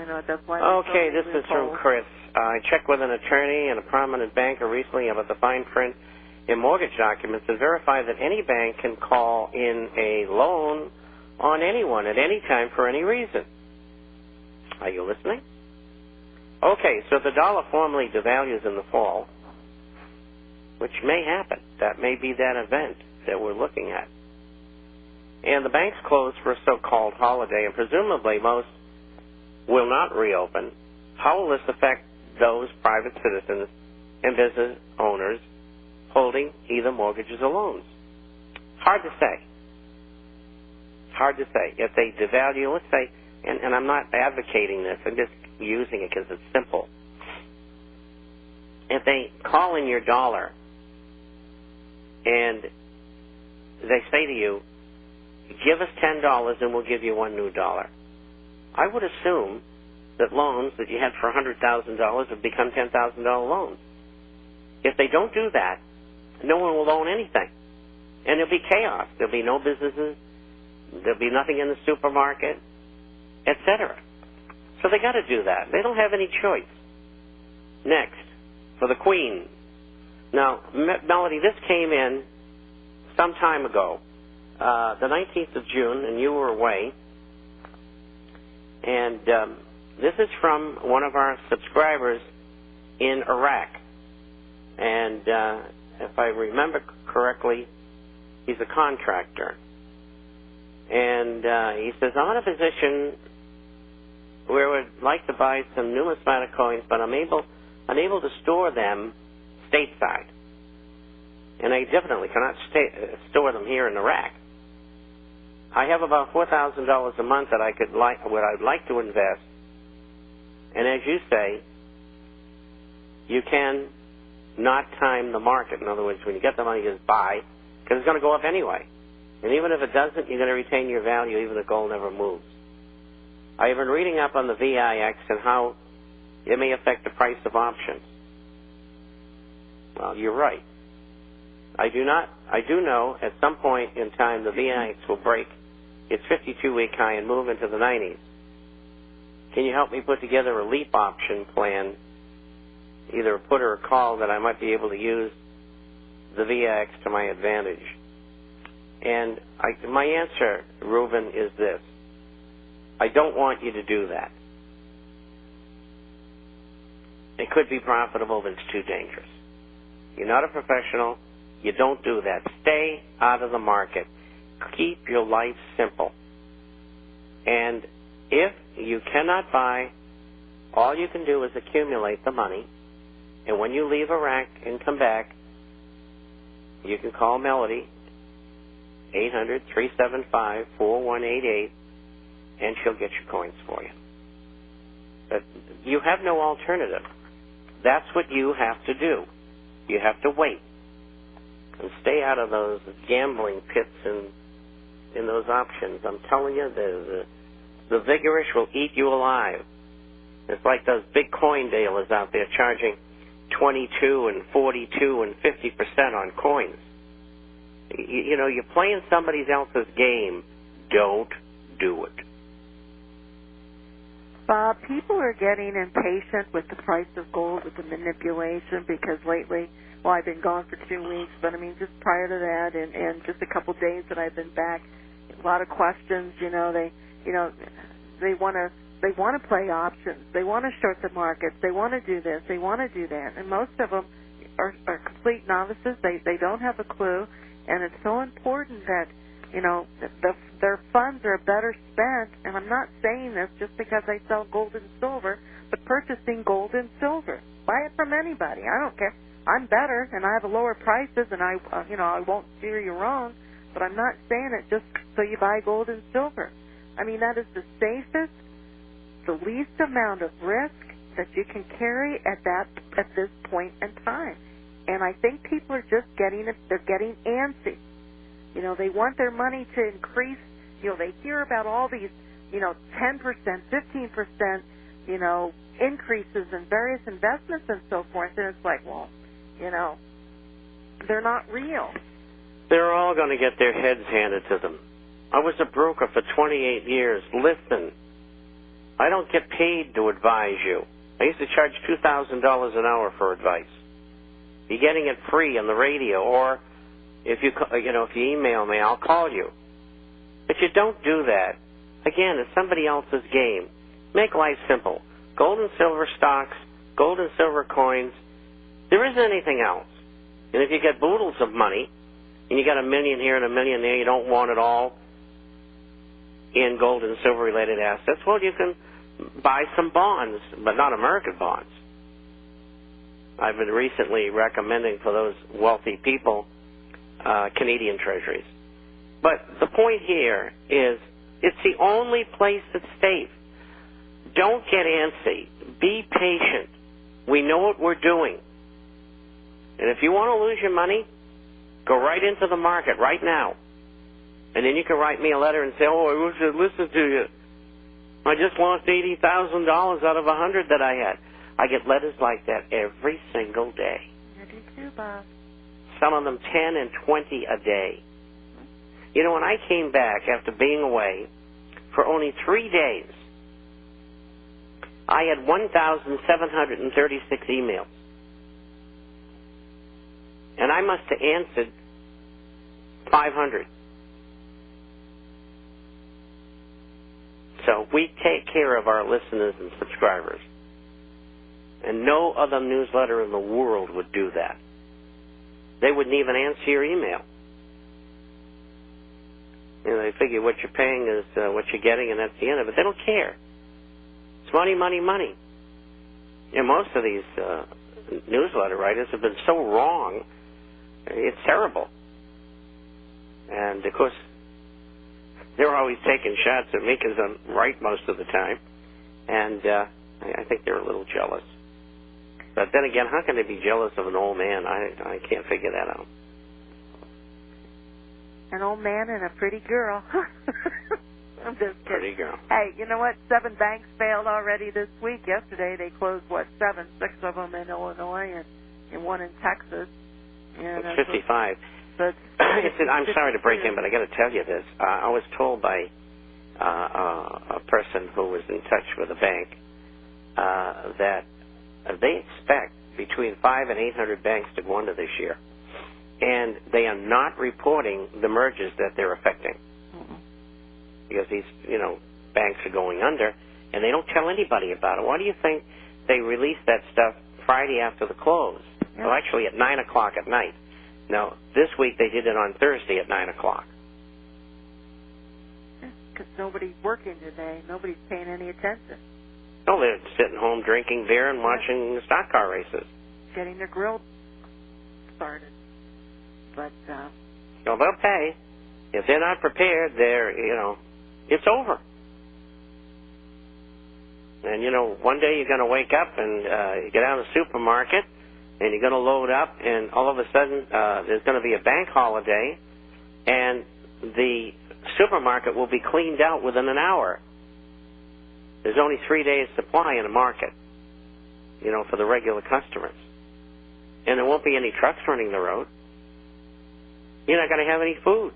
I know that's why. Okay, this is from Chris. I checked with an attorney and a prominent banker recently about the fine print in mortgage documents and verified that any bank can call in a loan on anyone at any time for any reason. Are you listening? Okay, so the dollar formally devalues in the fall, which may happen. That may be that event that we're looking at. And the banks close for a so-called holiday, and presumably most will not reopen. How will this affect those private citizens and business owners holding either mortgages or loans? Hard to say. Hard to say. If they devalue, let's say, and I'm not advocating this, I'm just using it because it's simple. If they call in your dollar and they say to you, give us $10 and we'll give you one new dollar, I would assume that loans that you had for $100,000 have become $10,000 loans. If they don't do that, no one will own anything. And there'll be chaos. There'll be no businesses. There'll be nothing in the supermarket, etc. So they got to do that. They don't have any choice. Next, for the Queen. Now, Melody, this came in some time ago, the 19th of June, and you were away. And this is from one of our subscribers in Iraq. And if I remember correctly, he's a contractor. And he says, I'm in a position where I would like to buy some numismatic coins, but I'm unable to store them stateside. And I definitely cannot store them here in Iraq. I have about $4,000 a month that I'd like to invest. And as you say, you can not time the market. In other words, when you get the money, you just buy, because it's going to go up anyway. And even if it doesn't, you're going to retain your value even if gold never moves. I have been reading up on the VIX and how it may affect the price of options. Well, you're right. I do know at some point in time the VIX will break its 52-week high and move into the 90s. Can you help me put together a leap option plan, either a put or a call, that I might be able to use the VIX to my advantage? And my answer, Reuben, is this. I don't want you to do that. It could be profitable, but it's too dangerous. You're not a professional. You don't do that. Stay out of the market. Keep your life simple. And if you cannot buy, all you can do is accumulate the money. And when you leave Iraq and come back, you can call Melody, 800-375-4188, and she'll get your coins for you. But you have no alternative. That's what you have to do. You have to wait and stay out of those gambling pits and in those options. I'm telling you, the vigorous will eat you alive. It's like those big coin dealers out there charging 22 and 42 and 50% on coins. You know, you're playing somebody else's game. Don't do it. Bob, people are getting impatient with the price of gold, with the manipulation, because lately, well, I've been gone for 2 weeks, but I mean, just prior to that, and just a couple days that I've been back, a lot of questions. They want to play options. They want to short the markets. They want to do this. They want to do that, and most of them are complete novices. They don't have a clue, and it's so important that their funds are better spent, and I'm not saying this just because I sell gold and silver, but purchasing gold and silver. Buy it from anybody. I don't care. I'm better, and I have lower prices, and I won't steer you wrong, but I'm not saying it just so you buy gold and silver. I mean, that is the safest, the least amount of risk that you can carry at this point in time. And I think people are just they're getting antsy. They want their money to increase. They hear about all these, 10%, 15%, increases in various investments and so forth. And it's like, well, they're not real. They're all going to get their heads handed to them. I was a broker for 28 years. Listen, I don't get paid to advise you. I used to charge $2,000 an hour for advice. You're getting it free on the radio, or if you email me, I'll call you. But you don't do that. Again, it's somebody else's game. Make life simple. Gold and silver stocks, gold and silver coins. There isn't anything else. And if you get boodles of money, and you got $1 million here and $1 million there, you don't want it all in gold and silver related assets, well, you can buy some bonds, but not American bonds. I've been recently recommending for those wealthy people Canadian treasuries. But the point here is it's the only place that's safe. Don't get antsy. Be patient. We know what we're doing. And if you want to lose your money, go right into the market right now. And then you can write me a letter and say, oh, I wish I'd listened to you. I just lost $80,000 out of $100 that I had. I get letters like that every single day. I do too, Bob. Some of them 10 and 20 a day. You know, when I came back after being away for only 3 days, I had 1,736 emails. And I must have answered 500. So we take care of our listeners and subscribers. And no other newsletter in the world would do that. They wouldn't even answer your email. You know, they figure what you're paying is what you're getting, and that's the end of it. They don't care. It's money, money, money. And most of these newsletter writers have been so wrong, it's terrible. And, of course, they're always taking shots at me because I'm right most of the time. And I think they're a little jealous. But then again, how can they be jealous of an old man? I can't figure that out. An old man and a pretty girl. I'm just kidding. Pretty girl. Hey, you know what? 7 banks failed already this week. Yesterday they closed, 7? 6 of them in Illinois and 1 in Texas. And it's 55. But I'm sorry to break in, but I got to tell you this. I was told by a person who was in touch with a bank that they expect between 500 and 800 banks to go under this year, and they are not reporting the mergers that they're affecting because these banks are going under, and they don't tell anybody about it. Why do you think they released that stuff Friday after the close? Yep. Well, actually at 9 o'clock at night. Now, this week they did it on Thursday at 9 o'clock. Because nobody's working today. Nobody's paying any attention. No, they're sitting home drinking beer and watching stock car races. Getting their grill started. But, well, they'll pay. If they're not prepared, it's over. And, one day you're going to wake up and you get out of the supermarket and you're going to load up, and all of a sudden there's going to be a bank holiday, and the supermarket will be cleaned out within an hour. There's only 3 days supply in the market, for the regular customers. And there won't be any trucks running the road. You're not going to have any food.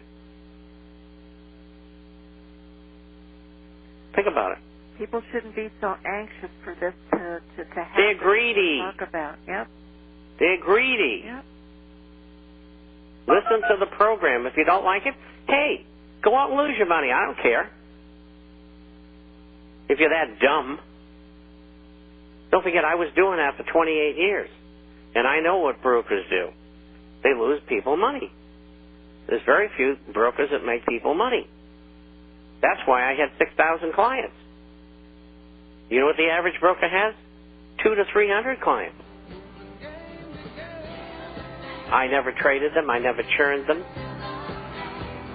Think about it. People shouldn't be so anxious for this to happen. They're greedy. To talk about. Yep. They're greedy. Yep. Listen to the program. If you don't like it, hey, go out and lose your money. I don't care. If you're that dumb. Don't forget, I was doing that for 28 years. And I know what brokers do. They lose people money. There's very few brokers that make people money. That's why I had 6,000 clients. You know what the average broker has? 200 to 300 clients. I never traded them. I never churned them.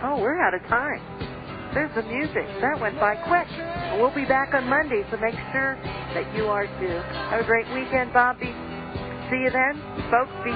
Oh, we're out of time. There's the music. That went by quick. We'll be back on Monday, so make sure that you are too. Have a great weekend, Bobby. See you then. Folks, be